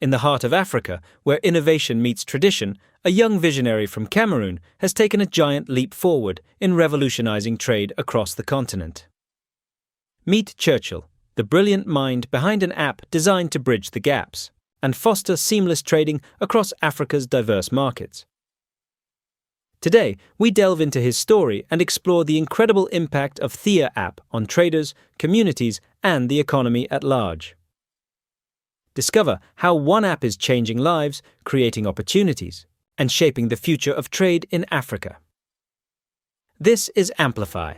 In the heart of Africa, where innovation meets tradition, a young visionary from Cameroon has taken a giant leap forward in revolutionizing trade across the continent. Meet Churchill, the brilliant mind behind an app designed to bridge the gaps and foster seamless trading across Africa's diverse markets. Today, we delve into his story and explore the incredible impact of Thea app on traders, communities, and the economy at large. Discover how one app is changing lives, creating opportunities, and shaping the future of trade in Africa. This is Amplify,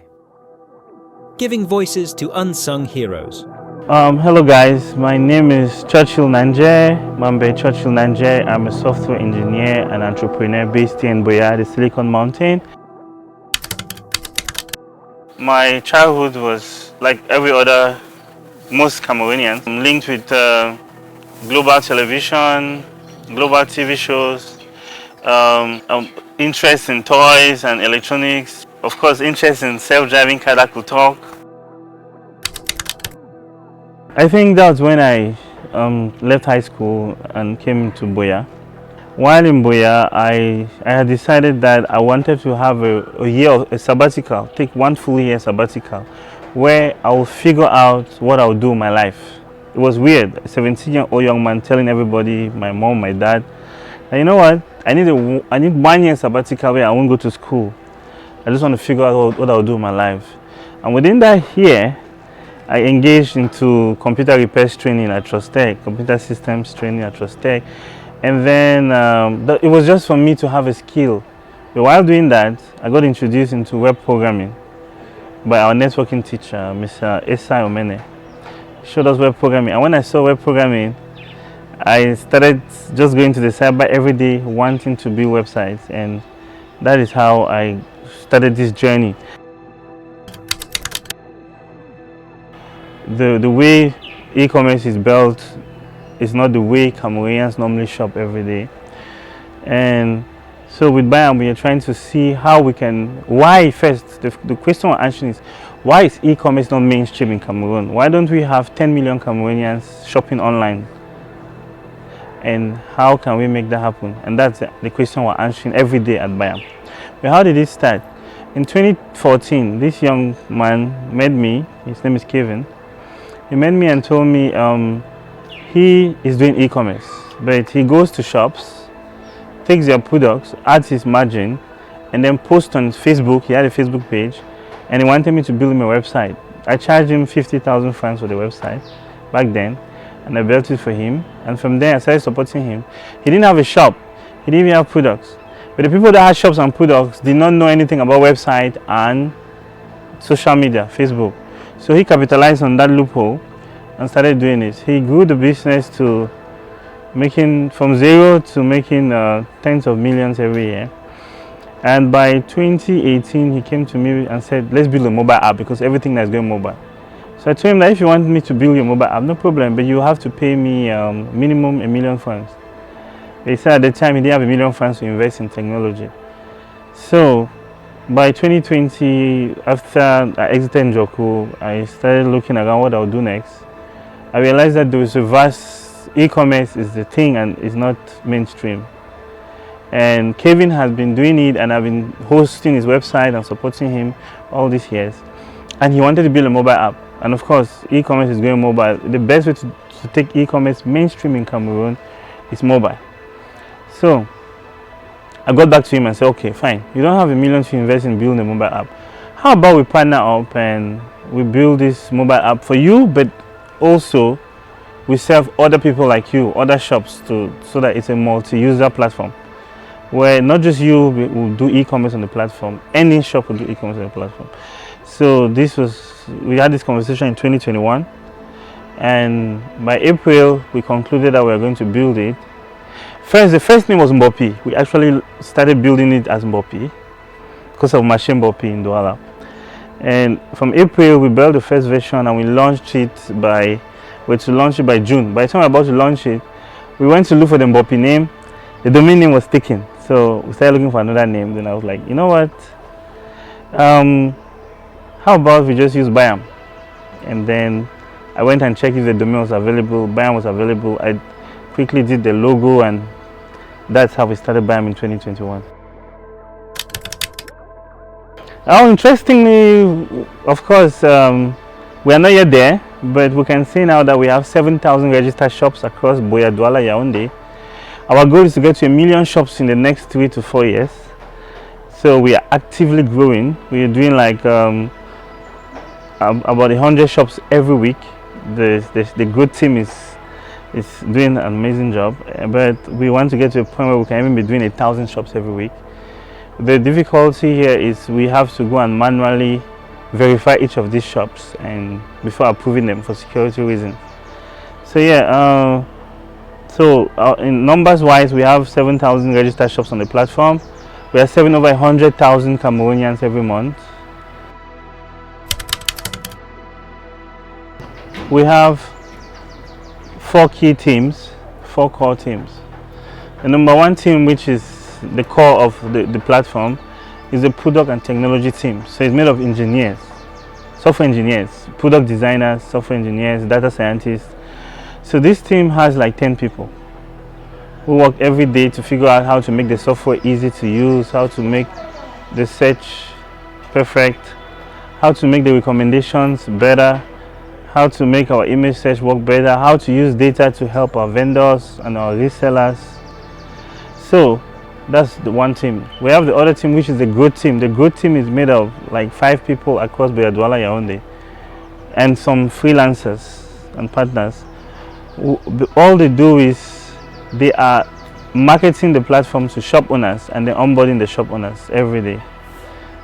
giving voices to unsung heroes. Hello guys, my name is Churchill Nanje, Mambe Churchill Nanje. I'm a software engineer and entrepreneur based here in Buyam, the Silicon Mountain. My childhood was like every other, most Cameroonians, linked with global television, global TV shows, interest in toys and electronics, of course interest in self-driving car that could talk. I think that was when I left high school and came to Buyam. While in Buyam, I had decided that I wanted to have a year of a sabbatical, take one full year sabbatical, where I will figure out what I will do in my life. It was weird, a 17-year-old young man telling everybody, my mom, my dad, and you know what, I need 1 year sabbatical where I won't go to school. I just want to figure out what I'll do in my life. And within that year, I engaged into computer repairs training at Trustech, computer systems training at Trustech. And then it was just for me to have a skill. But while doing that, I got introduced into web programming by our networking teacher, Mr. Esai Omene. He showed us web programming. And when I saw web programming, I started just going to the cyber every day, wanting to build websites. And that is how I started this journey. The way e-commerce is built is not the way Cameroonians normally shop every day. And so with Buyam, we are trying to see how we can, why first, the question we're answering is, why is e-commerce not mainstream in Cameroon? Why don't we have 10 million Cameroonians shopping online? And how can we make that happen? And that's the question we're answering every day at Buyam. But how did it start? In 2014, this young man met me, his name is Kevin. He met me and told me he is doing e-commerce, but he goes to shops, takes their products, adds his margin, and then posts on Facebook. He had a Facebook page, and he wanted me to build him a website. I charged him 50,000 francs for the website back then, and I built it for him. And from there, I started supporting him. He didn't have a shop. He didn't even have products. But the people that had shops and products did not know anything about website and social media, Facebook. So he capitalized on that loophole and started doing it. He grew the business to making from zero to making tens of millions every year. And by 2018, he came to me and said, let's build a mobile app because everything is going mobile. So I told him that if you want me to build your mobile app, no problem, but you have to pay me minimum 1 million francs. He said at the time he didn't have 1 million francs to invest in technology. So by 2020, after I exited Njoku, I started looking around what I would do next. I realized that there was a vast e-commerce is the thing and it's not mainstream. And Kevin has been doing it, and I've been hosting his website and supporting him all these years. And he wanted to build a mobile app. And of course, e-commerce is going mobile. The best way to take e-commerce mainstream in Cameroon is mobile. So I got back to him and said, okay, fine. You don't have 1 million to invest in building a mobile app. How about we partner up and we build this mobile app for you, but also we serve other people like you, other shops, so that it's a multi-user platform where not just you will do e-commerce on the platform, any shop will do e-commerce on the platform. So we had this conversation in 2021, and by April we concluded that we were going to build it. The first name was Mbopi. We actually started building it as Mbopi because of Machine Mbopi in Douala. And from April, we built the first version and we launched it we're to launch it by June. By the time we were about to launch it, we went to look for the Mbopi name. The domain name was taken. So we started looking for another name. Then I was like, you know what? How about we just use Buyam? And then I went and checked if the domain was available. Buyam was available. I quickly did the logo, and that's how we started Buyam in 2021. Interestingly, of course, we are not yet there, but we can see now that we have 7,000 registered shops across Buea, Douala, Yaoundé. Our goal is to get to 1 million shops in the next 3 to 4 years. So we are actively growing. We are doing like about 100 shops every week. The growth team is doing an amazing job, but we want to get to a point where we can even be doing 1,000 shops every week. The difficulty here is we have to go and manually verify each of these shops and before approving them for security reasons. So yeah, in numbers wise, we have 7,000 registered shops on the platform. We are serving over 100,000 Cameroonians every month. We have 4 key teams, 4 core teams. The number 1 team, which is the core of the platform, is the product and technology team. So it's made of engineers, software engineers, product designers, software engineers, data scientists. So this team has like 10 people who work every day to figure out how to make the software easy to use, how to make the search perfect, how to make the recommendations better, how to make our image search work better, how to use data to help our vendors and our resellers. So that's the one team. We have the other team, which is the growth team. The growth team is made of like 5 people across Buea, Douala, Yaoundé, and some freelancers and partners. All they do is they are marketing the platform to shop owners and they're onboarding the shop owners every day.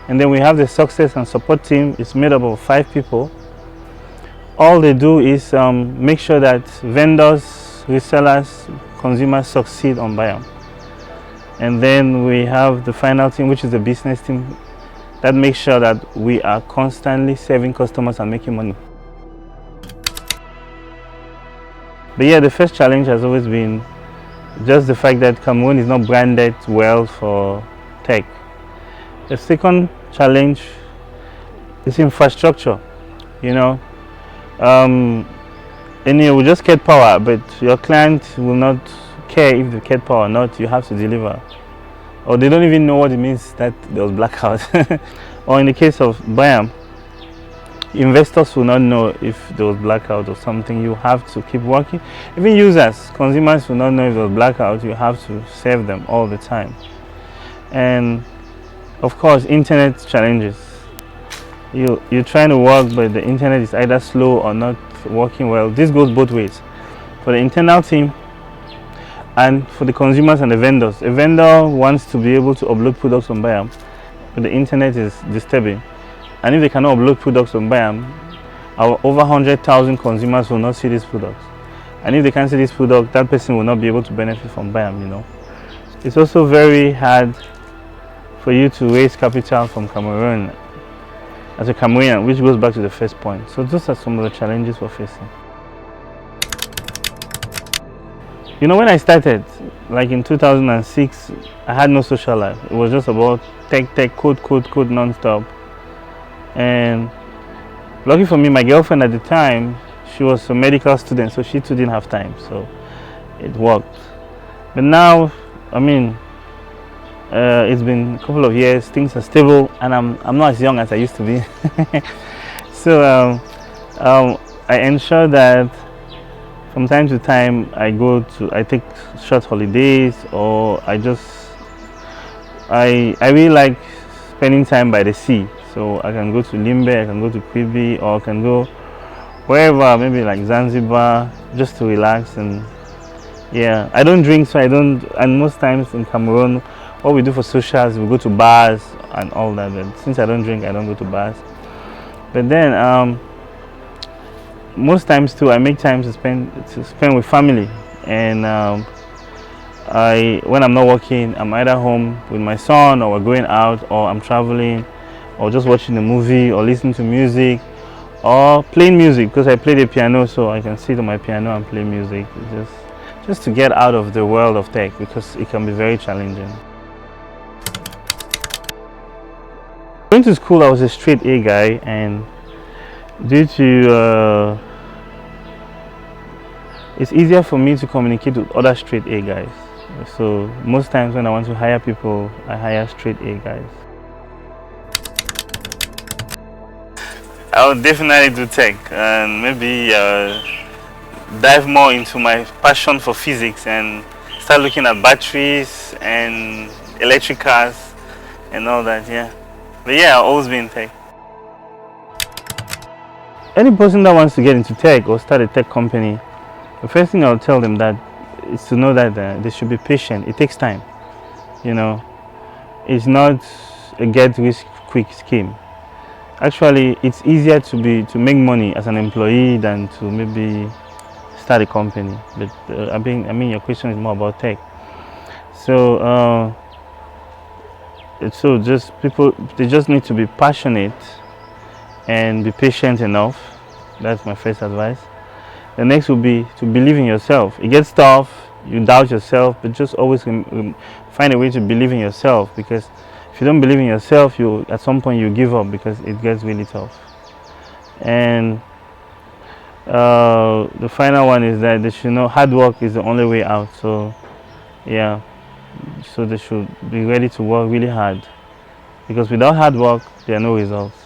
And then we have the success and support team. It's made up of 5 people. All they do is make sure that vendors, resellers, consumers succeed on Buyam. And then we have the final team, which is the business team, that makes sure that we are constantly serving customers and making money. But yeah, the first challenge has always been just the fact that Cameroon is not branded well for tech. The second challenge is infrastructure. You know, and you will just get power, but your client will not care if they get power or not. You have to deliver, or they don't even know what it means that there was blackout. Or in the case of Buyam, investors will not know if there was blackout or something. You have to keep working. Even users, consumers will not know if there was blackout. You have to serve them all the time. And of course, internet challenges. You're trying to work, but the internet is either slow or not working well. This goes both ways. For the internal team and for the consumers and the vendors. A vendor wants to be able to upload products on Buyam, but the internet is disturbing. And if they cannot upload products on Buyam, our over 100,000 consumers will not see these products. And if they can't see this product, that person will not be able to benefit from Buyam, you know. It's also very hard for you to raise capital from Cameroon as a Cameroonian, which goes back to the first point. So those are some of the challenges we're facing. You know, when I started, like in 2006, I had no social life. It was just about tech, code non-stop. And lucky for me, my girlfriend at the time, she was a medical student, so she too didn't have time, so it worked. But now, I mean, it's been a couple of years, things are stable, and I'm not as young as I used to be. So I ensure that from time to time I take short holidays, or I really like spending time by the sea. So I can go to Limbe, I can go to Quibi, or I can go wherever, maybe like Zanzibar, just to relax. And yeah, I don't drink, so I don't, and most times in Cameroon, what we do for socials, we go to bars and all that. But since I don't drink, I don't go to bars. But then most times too, I make time to spend with family. And when I'm not working, I'm either home with my son, or we're going out, or I'm traveling, or just watching a movie, or listening to music, or playing music, because I play the piano, so I can sit on my piano and play music, just to get out of the world of tech, because it can be very challenging. Going to school, I was a straight A guy, and due to it's easier for me to communicate with other straight A guys. So most times when I want to hire people, I hire straight A guys. I would definitely do tech and maybe dive more into my passion for physics and start looking at batteries and electric cars and all that, yeah. But yeah, I've always been in tech. Any person that wants to get into tech or start a tech company, the first thing I'll tell them that is to know that they should be patient. It takes time, you know. It's not a get rich quick scheme. Actually, it's easier to make money as an employee than to maybe start a company. But I mean, your question is more about tech. So, just people, they just need to be passionate and be patient enough. That's my first advice. The next would be to believe in yourself. It gets tough, you doubt yourself, but just always find a way to believe in yourself, because if you don't believe in yourself, at some point you give up because it gets really tough. And the final one is that they should know hard work is the only way out. So yeah, so they should be ready to work really hard, because without hard work there are no results.